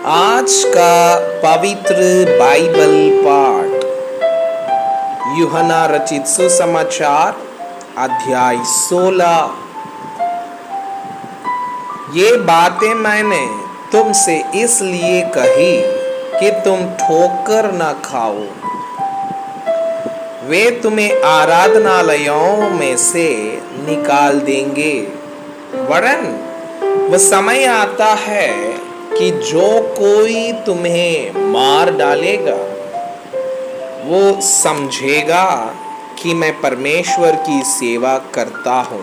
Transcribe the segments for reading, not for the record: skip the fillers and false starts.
आज का पवित्र बाइबल पाठ यूहन्ना रचित सुसमाचार अध्याय 16। ये बातें मैंने तुमसे इसलिए कही कि तुम ठोकर न खाओ। वे तुम्हें आराधनालयों में से निकाल देंगे, वरन वह समय आता है कि जो कोई तुम्हें मार डालेगा वो समझेगा कि मैं परमेश्वर की सेवा करता हूँ।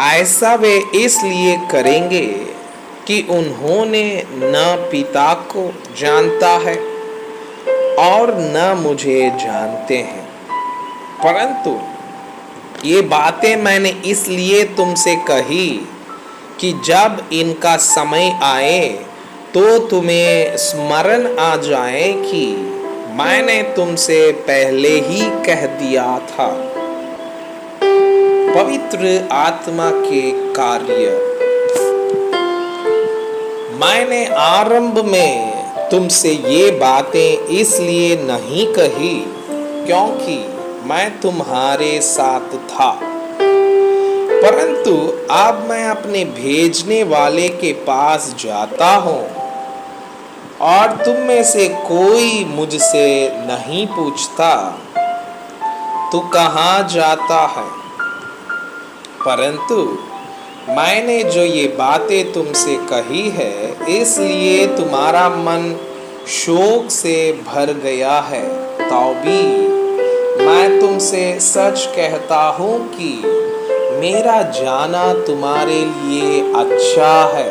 ऐसा वे इसलिए करेंगे कि उन्होंने न पिता को जानता है और न मुझे जानते हैं। परंतु ये बातें मैंने इसलिए तुमसे कही कि जब इनका समय आए तो तुम्हें स्मरण आ जाए कि मैंने तुमसे पहले ही कह दिया था। पवित्र आत्मा के कार्य। मैंने आरंभ में तुमसे ये बातें इसलिए नहीं कही क्योंकि मैं तुम्हारे साथ था, परंतु अब मैं अपने भेजने वाले के पास जाता हूँ और तुम में से कोई मुझसे नहीं पूछता तू कहाँ जाता है। परंतु मैंने जो ये बातें तुमसे कही है इसलिए तुम्हारा मन शोक से भर गया है। तो भी मैं तुमसे सच कहता हूँ कि मेरा जाना तुम्हारे लिए अच्छा है,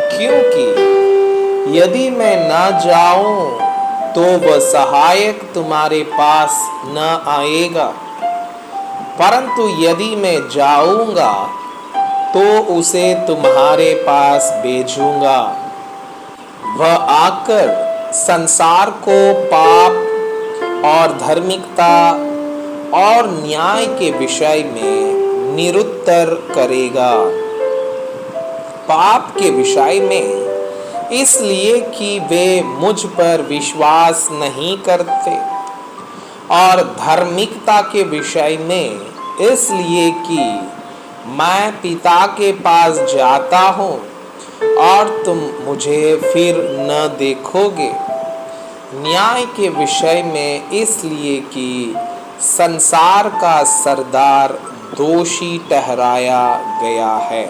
क्योंकि यदि मैं न जाऊं तो वह सहायक तुम्हारे पास न आएगा, परंतु यदि मैं जाऊंगा तो उसे तुम्हारे पास भेजूंगा। वह आकर संसार को पाप और धार्मिकता और न्याय के विषय में निरुत्तर करेगा। पाप के विषय में इसलिए कि वे मुझ पर विश्वास नहीं करते, और धार्मिकता के विषय में इसलिए कि मैं पिता के पास जाता हूँ और तुम मुझे फिर न देखोगे। न्याय के विषय में इसलिए कि संसार का सरदार दोषी ठहराया गया है।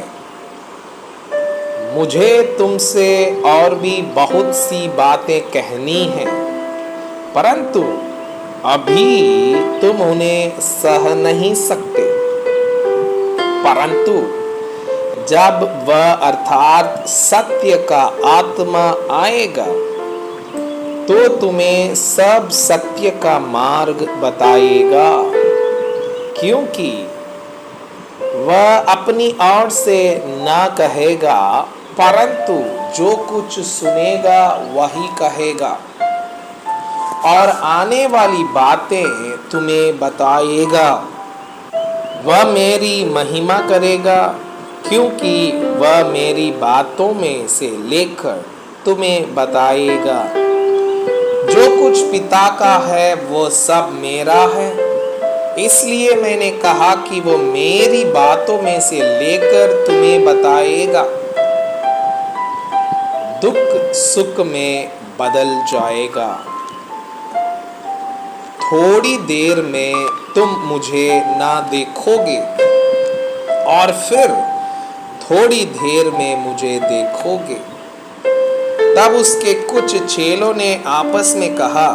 मुझे तुमसे और भी बहुत सी बातें कहनी हैं, परंतु अभी तुम उन्हें सह नहीं सकते। परंतु जब वह अर्थात सत्य का आत्मा आएगा तो तुम्हें सब सत्य का मार्ग बताएगा, क्योंकि वह अपनी ओर से न कहेगा, परंतु जो कुछ सुनेगा वही कहेगा और आने वाली बातें तुम्हें बताएगा। वह मेरी महिमा करेगा, क्योंकि वह मेरी बातों में से लेकर तुम्हें बताएगा। जो कुछ पिता का है वो सब मेरा है, इसलिए मैंने कहा कि वो मेरी बातों में से लेकर तुम्हें बताएगा। दुख सुख में बदल जाएगा। थोड़ी देर में तुम मुझे ना देखोगे और फिर थोड़ी देर में मुझे देखोगे। तब उसके कुछ चेलों ने आपस में कहा,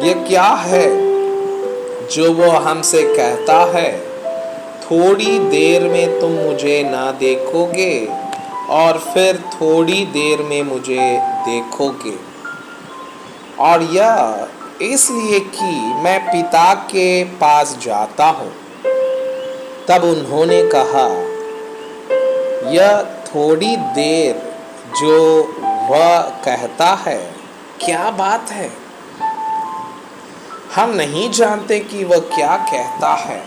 यह क्या है जो वो हमसे कहता है, थोड़ी देर में तुम मुझे ना देखोगे और फिर थोड़ी देर में मुझे देखोगे, और यह इसलिए कि मैं पिता के पास जाता हूँ। तब उन्होंने कहा, यह थोड़ी देर जो वह कहता है क्या बात है? हम नहीं जानते कि वह क्या कहता है।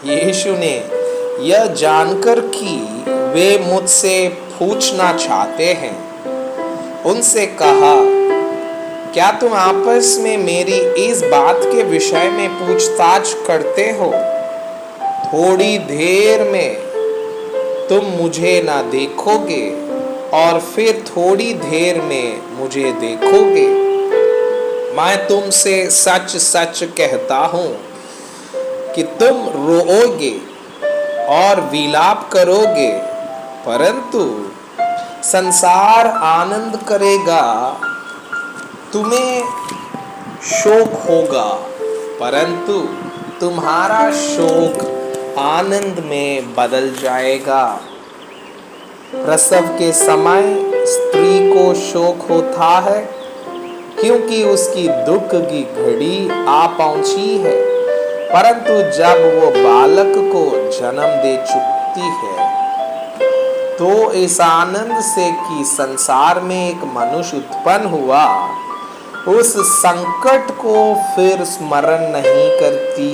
यीशु ने यह जानकर कि वे मुझसे पूछना चाहते हैं। उनसे कहा, क्या तुम आपस में मेरी इस बात के विषय में पूछताछ करते हो? थोड़ी देर में तुम मुझे ना देखोगे और फिर थोड़ी देर में मुझे देखोगे। मैं तुमसे सच सच कहता हूँ कि तुम रोओगे और विलाप करोगे, परंतु संसार आनंद करेगा। तुम्हें शोक होगा, परंतु तुम्हारा शोक आनंद में बदल जाएगा। प्रसव के समय स्त्री को शोक होता है, क्योंकि उसकी दुख की घड़ी आ पहुंची है, परंतु जब वो बालक को जन्म दे चुकती है तो इस आनंद से कि संसार में एक मनुष्य उत्पन्न हुआ, उस संकट को फिर स्मरण नहीं करती।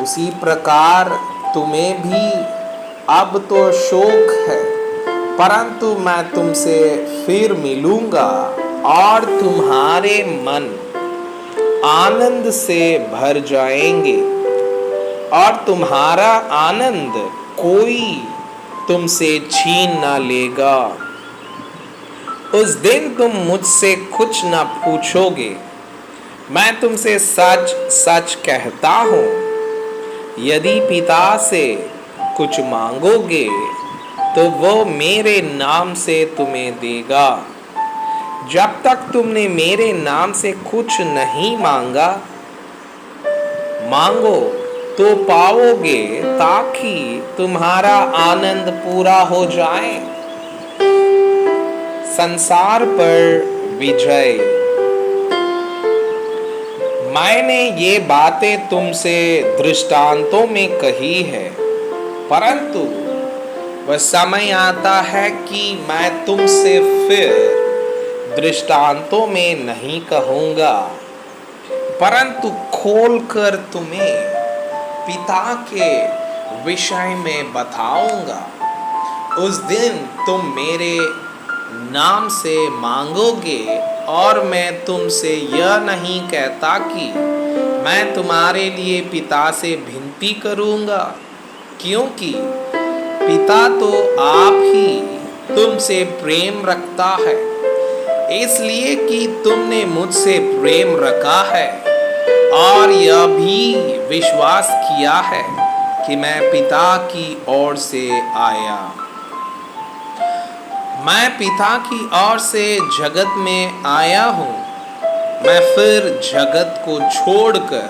उसी प्रकार तुम्हें भी अब तो शोक है, परंतु मैं तुमसे फिर मिलूंगा और तुम्हारे मन आनंद से भर जाएंगे और तुम्हारा आनंद कोई तुमसे छीन ना लेगा। उस दिन तुम मुझसे कुछ ना पूछोगे। मैं तुमसे सच सच कहता हूँ, यदि पिता से कुछ मांगोगे तो वो मेरे नाम से तुम्हें देगा। जब तक तुमने मेरे नाम से कुछ नहीं मांगा, मांगो तो पाओगे, ताकि तुम्हारा आनंद पूरा हो जाए। संसार पर विजय। मैंने ये बातें तुमसे दृष्टांतों में कही है, परंतु वह समय आता है कि मैं तुमसे फिर दृष्टांतों में नहीं कहूँगा, परंतु खोलकर तुम्हें पिता के विषय में बताऊंगा। उस दिन तुम मेरे नाम से मांगोगे और मैं तुमसे यह नहीं कहता कि मैं तुम्हारे लिए पिता से विनती करूंगा, क्योंकि पिता तो आप ही तुमसे प्रेम रखता है, इसलिए कि तुमने मुझसे प्रेम रखा है और यह भी विश्वास किया है कि मैं पिता की ओर से आया। मैं पिता की ओर से जगत में आया हूँ। मैं फिर जगत को छोड़कर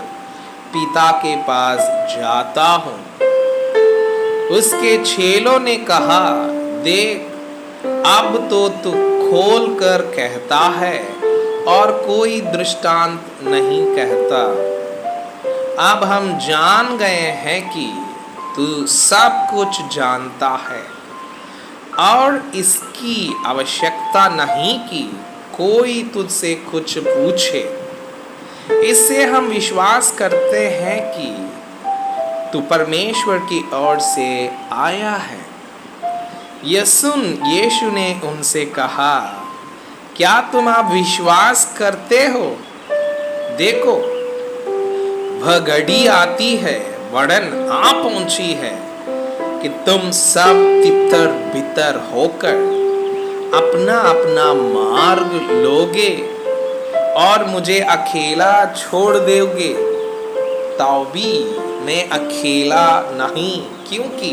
पिता के पास जाता हूँ। उसके चेलों ने कहा, देख, अब तो तू खोल कर कहता है और कोई दृष्टांत नहीं कहता। अब हम जान गए हैं कि तू सब कुछ जानता है और इसकी आवश्यकता नहीं कि कोई तुझसे कुछ पूछे। इससे हम विश्वास करते हैं कि तू परमेश्वर की ओर से आया है। यह सुन यीशु ने उनसे कहा, क्या तुम अब विश्वास करते हो? देखो, वह घड़ी आती है, वरन आ पहुंची है कि तुम सब तितर बितर होकर अपना अपना मार्ग लोगे और मुझे अकेला छोड़ दोगे। तो भी मैं अकेला नहीं, क्योंकि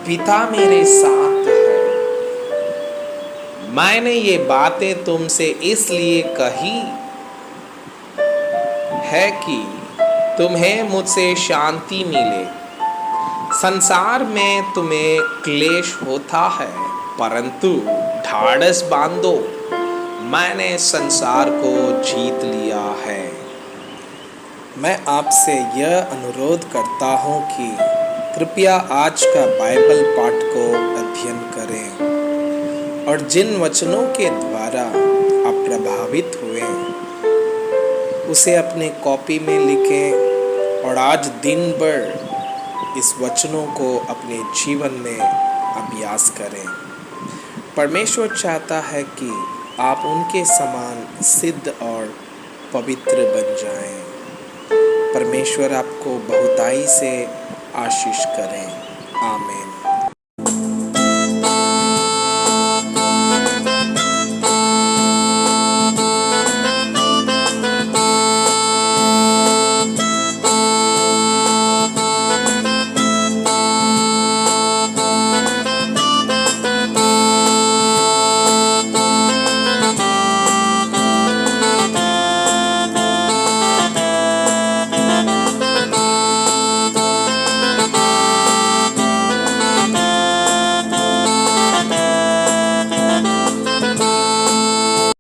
पिता मेरे साथ है। मैंने ये बातें तुमसे इसलिए कही है कि तुम्हें मुझसे शांति मिले। संसार में तुम्हें क्लेश होता है, परंतु ढाढ़स बांधो, मैंने संसार को जीत लिया है। मैं आपसे यह अनुरोध करता हूँ कि कृपया आज का बाइबल पाठ को अध्ययन करें और जिन वचनों के द्वारा आप प्रभावित हुए उसे अपने कॉपी में लिखें और आज दिन भर इस वचनों को अपने जीवन में अभ्यास करें। परमेश्वर चाहता है कि आप उनके समान सिद्ध और पवित्र बन जाएं। परमेश्वर आपको बहुताई से आशीष करें। आमीन।